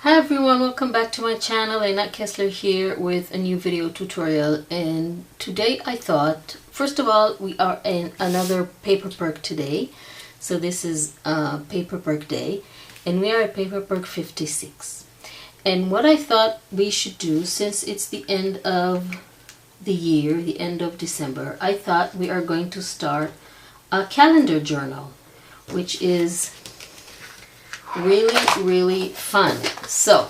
Hi everyone, welcome back to my channel. Annette Kessler here with a new video tutorial, and today I thought, first of all, we are in another paper perk today. So this is paper perk day, and we are at paper perk 56. And what I thought we should do, since it's the end of the year, the end of December, I thought we are going to start a calendar journal, which is really fun. So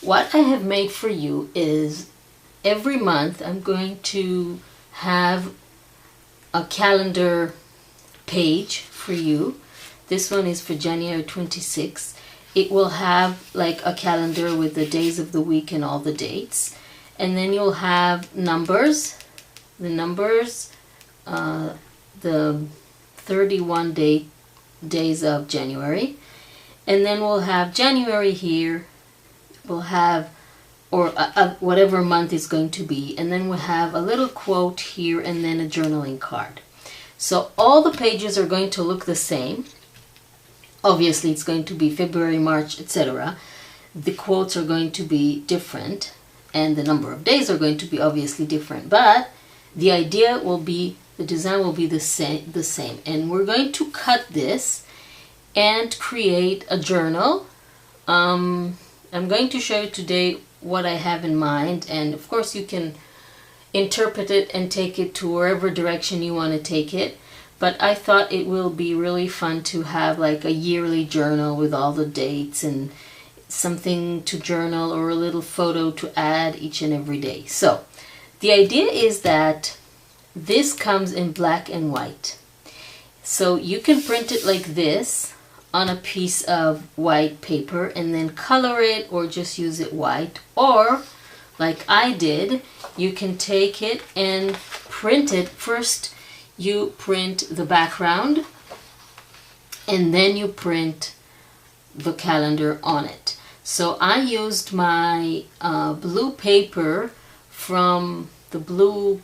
what I have made for you is every month I'm going to have a calendar page for you. This one is for January 26th. It will have like a calendar with the days of the week and all the dates, and then you'll have numbers, the 31 days of January. And then we'll have January here, we'll have, or whatever month is going to be, and then we'll have a little quote here and then a journaling card. So all the pages are going to look the same. Obviously it's going to be February, March, etc. The quotes are going to be different, and the number of days are going to be obviously different, but the idea will be, the design will be the same. And we're going to cut this and create a journal. I'm going to show you today what I have in mind, and of course you can interpret it and take it to wherever direction you want to take it, but I thought it will be really fun to have like a yearly journal with all the dates and something to journal or a little photo to add each and every day. So the idea is that this comes in black and white, so you can print it like this on a piece of white paper and then color it or just use it white, or like I did, you can take it and print it. First you print the background and then you print the calendar on it. So I used my blue paper from the blue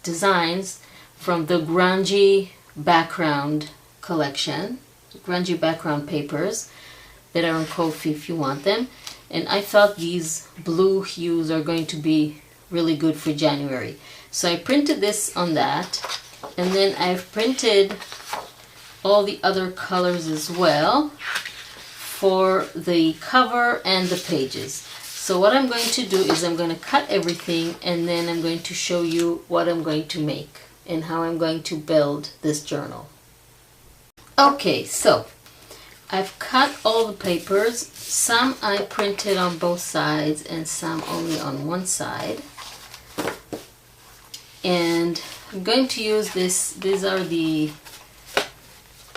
designs from the grungy background collection, grungy background papers that are on Ko-fi if you want them. And I thought these blue hues are going to be really good for January. So I printed this on that, and then I've printed all the other colors as well for the cover and the pages. So what I'm going to do is I'm going to cut everything, and then I'm going to show you what I'm going to make and how I'm going to build this journal. Okay, so I've cut all the papers. Some I printed on both sides and some only on one side. And I'm going to use this. These are the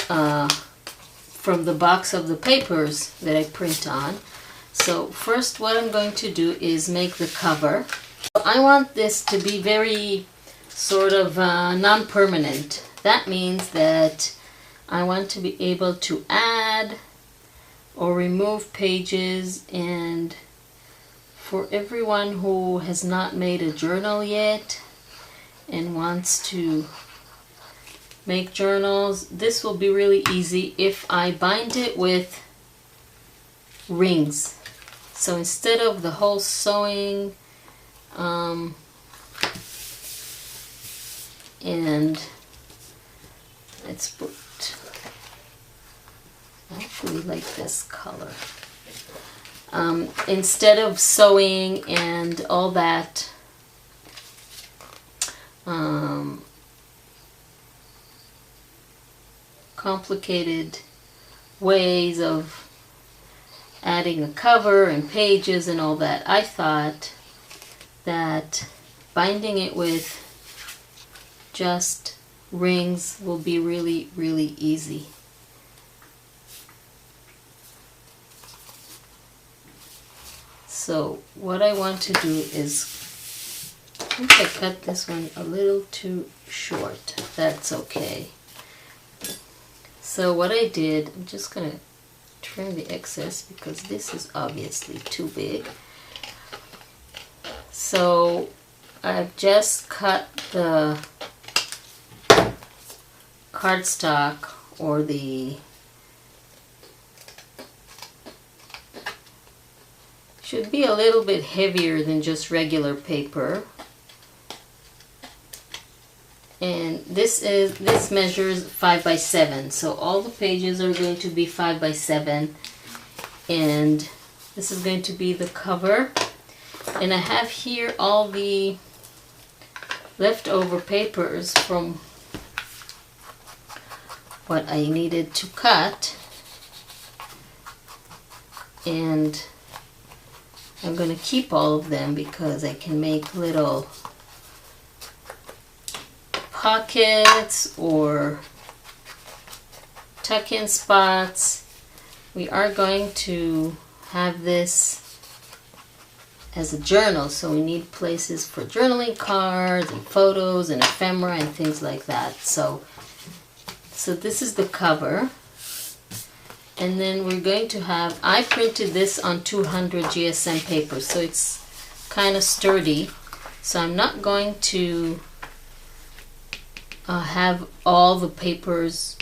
from the box of the papers that I print on. So first what I'm going to do is make the cover. I want this to be very sort of non-permanent. That means that I want to be able to add or remove pages, and for everyone who has not made a journal yet and wants to make journals, this will be really easy if I bind it with rings. So instead of the whole sewing and let's put, I actually like this color. Instead of sewing and all that complicated ways of adding a cover and pages and all that, I thought that binding it with just rings will be really easy. So what I want to do is, I think I cut this one a little too short. That's okay. So what I did, I'm just going to trim the excess because this is obviously too big. So I've just cut the cardstock or the Should be a little bit heavier than just regular paper. And this measures 5 by 7, so all the pages are going to be 5 by 7, and this is going to be the cover. And I have here all the leftover papers from what I needed to cut, and I'm going to keep all of them because I can make little pockets or tuck-in spots. We are going to have this as a journal, so we need places for journaling cards and photos and ephemera and things like that. So this is the cover, and then we're going to have, I printed this on 200 GSM paper, so it's kind of sturdy, so I'm not going to have all the papers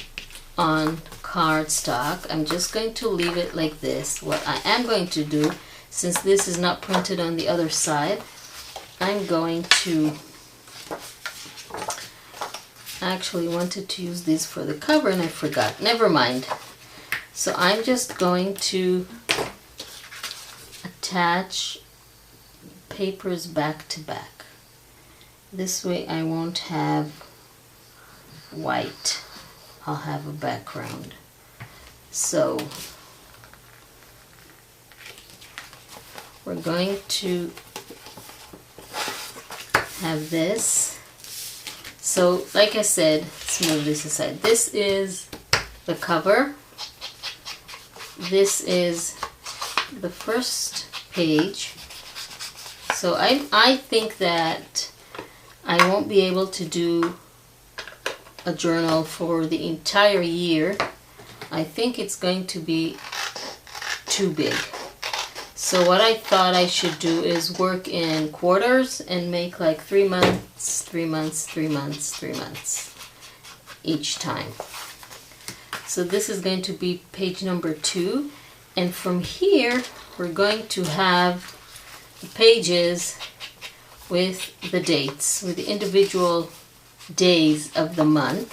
on cardstock. I'm just going to leave it like this. What I am going to do, since this is not printed on the other side, I'm going to, I actually wanted to use these for the cover and I forgot. Never mind. So I'm just going to attach papers back to back. This way I won't have white. I'll have a background. So we're going to have this. So like I said, let's move this aside. This is the cover. This is the first page. So I think that I won't be able to do a journal for the entire year. I think it's going to be too big. So what I thought I should do is work in quarters and make like 3 months, 3 months, 3 months, 3 months each time. So this is going to be page number 2, and from here we're going to have the pages with the dates, with the individual days of the month.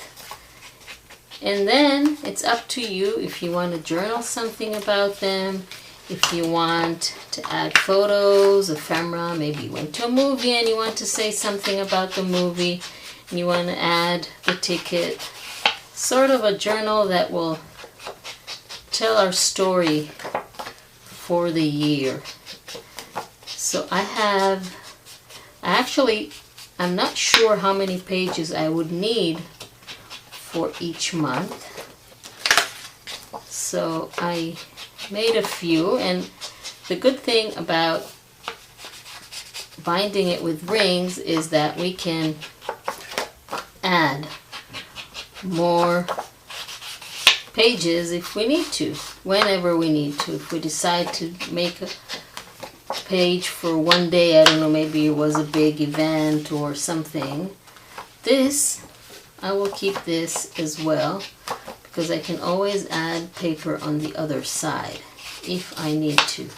And then it's up to you if you want to journal something about them, if you want to add photos, ephemera, maybe you went to a movie and you want to say something about the movie and you want to add the ticket. Sort of a journal that will tell our story for the year. So I'm not sure how many pages I would need for each month. So I made a few, and the good thing about binding it with rings is that we can add more pages if we need to, whenever we need to. If we decide to make a page for one day, I don't know, maybe it was a big event or something, I will keep this as well, because I can always add paper on the other side if I need to.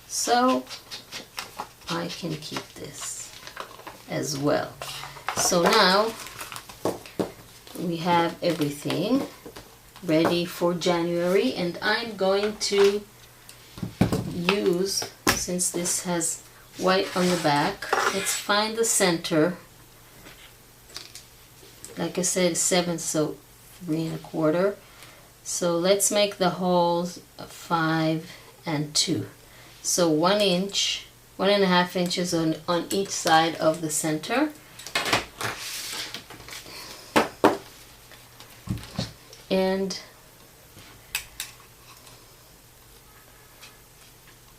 So I can keep this as well. So now we have everything ready for January, and I'm going to use, since this has white on the back, let's find the center. Like I said, 7, so 3 1/4. So let's make the holes 5 and 2. So 1 inch, 1.5 inches on each side of the center. And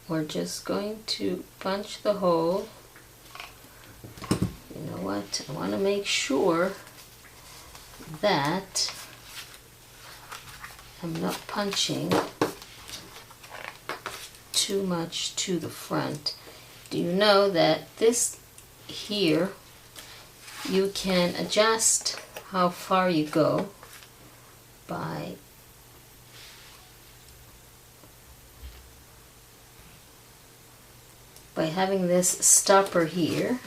we're just going to punch the hole. You know what? I want to make sure that I'm not punching too much to the front. Do you know that this here, you can adjust how far you go by by having this stopper here,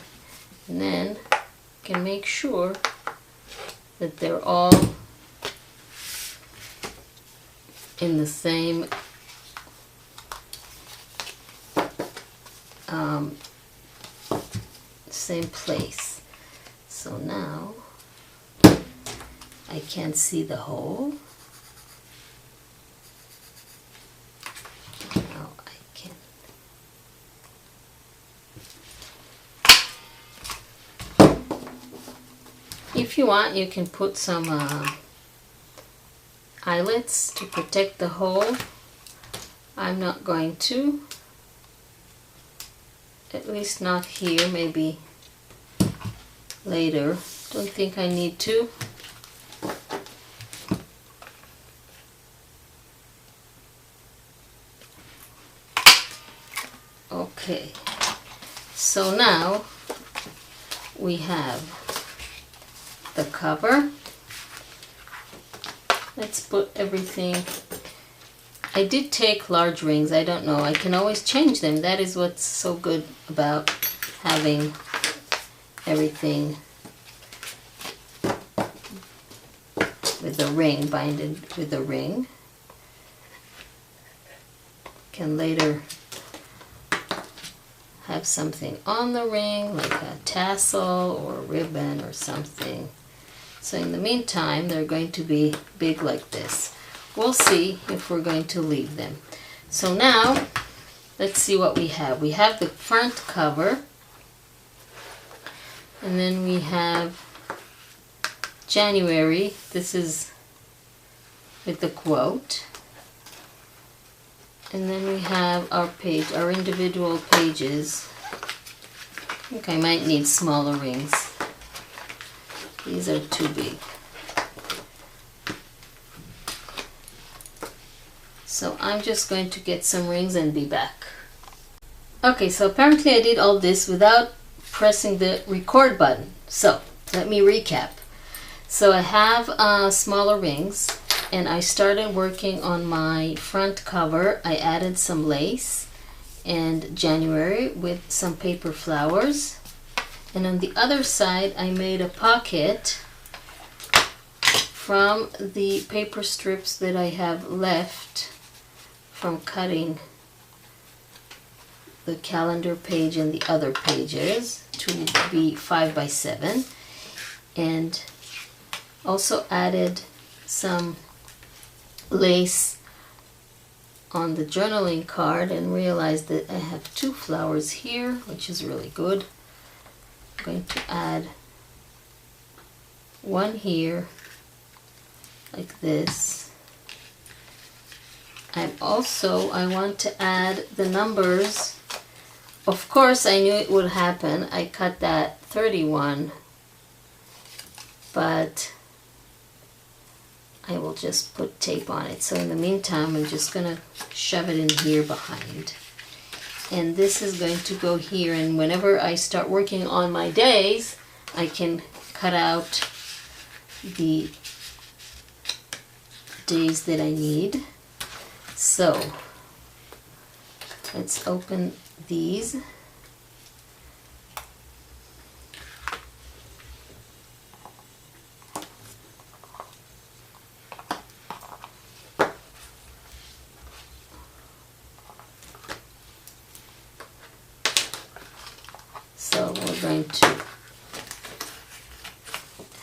and then can make sure that they're all in the same same place. So now I can't see the hole. Now I can. If you want, you can put some eyelets to protect the hole. I'm not going to. At least not here, maybe later. Don't think I need to. Okay, so now we have the cover. Let's put everything. I did take large rings, I don't know, I can always change them. That is what's so good about having everything with a ring, binded with a ring. Can later have something on the ring, like a tassel or a ribbon or something. So in the meantime, they're going to be big like this. We'll see if we're going to leave them. So now, let's see what we have. We have the front cover, and then we have January. This is with the quote. And then we have our page, our individual pages. I think I might need smaller rings. These are too big. So I'm just going to get some rings and be back. Okay, so apparently I did all this without pressing the record button. So let me recap. So I have smaller rings, and I started working on my front cover. I added some lace and January with some paper flowers. And on the other side, I made a pocket from the paper strips that I have left from cutting the calendar page and the other pages to be 5 by 7, and also added some lace on the journaling card and realized that I have 2 flowers here, which is really good. I'm going to add one here like this. I want to add the numbers. Of course, I knew it would happen. I cut that 31, but I will just put tape on it. So in the meantime, I'm just going to shove it in here behind. And this is going to go here, and whenever I start working on my days, I can cut out the days that I need. So let's open these. So we're going to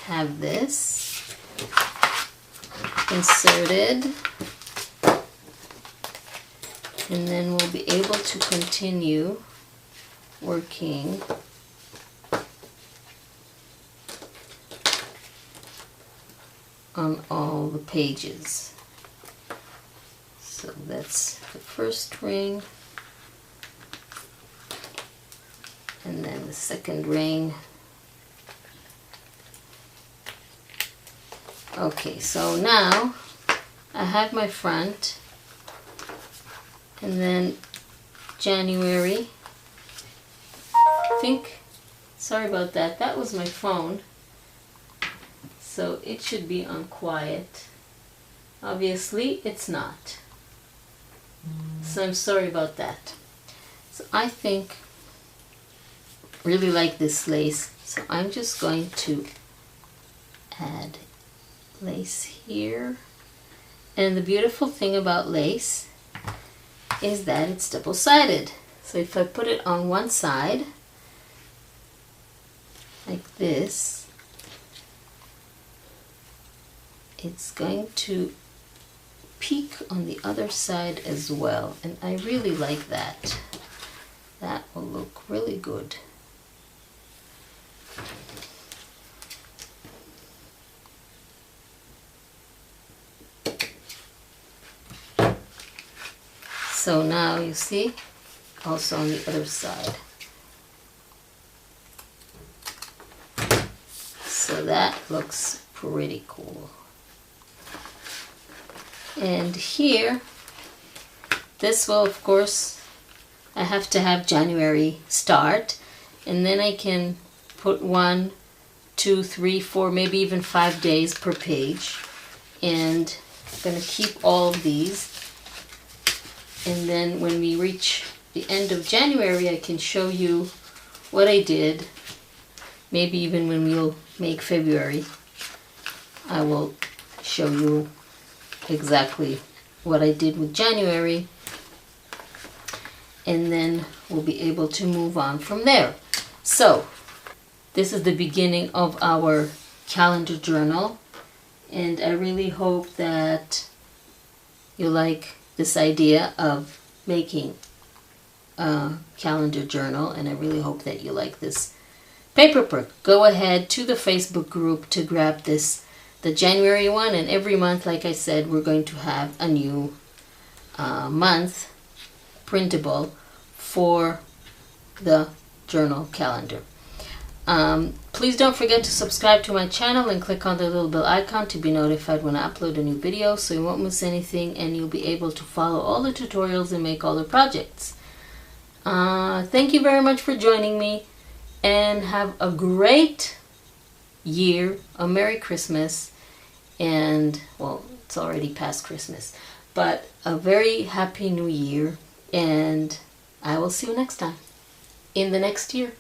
have this inserted, and then we'll be able to continue working on all the pages. So that's the first ring, and then the second ring. Okay, so now I have my front, and then January. Sorry about that, that was my phone. So it should be on quiet. Obviously it's not. So I'm sorry about that. So I think really like this lace, so I'm just going to add lace here. And the beautiful thing about lace is that it's double-sided. So if I put it on one side, like this, it's going to peek on the other side as well. And I really like that. That will look really good. So now you see, also on the other side. So that looks pretty cool. And here, this will, of course, I have to have January start, and then I can put 1, 2, 3, 4, maybe even 5 days per page. And I'm going to keep all of these. And then when we reach the end of January, I can show you what I did. Maybe even when we'll make February, I will show you exactly what I did with January. And then we'll be able to move on from there. So, this is the beginning of our calendar journal. And I really hope that you like this idea of making a calendar journal, and I really hope that you like this paper perk. Go ahead to the Facebook group to grab this, the January one, and every month, like I said, we're going to have a new month printable for the journal calendar. Please don't forget to subscribe to my channel and click on the little bell icon to be notified when I upload a new video, so you won't miss anything and you'll be able to follow all the tutorials and make all the projects. Thank you very much for joining me, and have a great year, a Merry Christmas, and, well, it's already past Christmas, but a very Happy New Year, and I will see you next time, in the next year.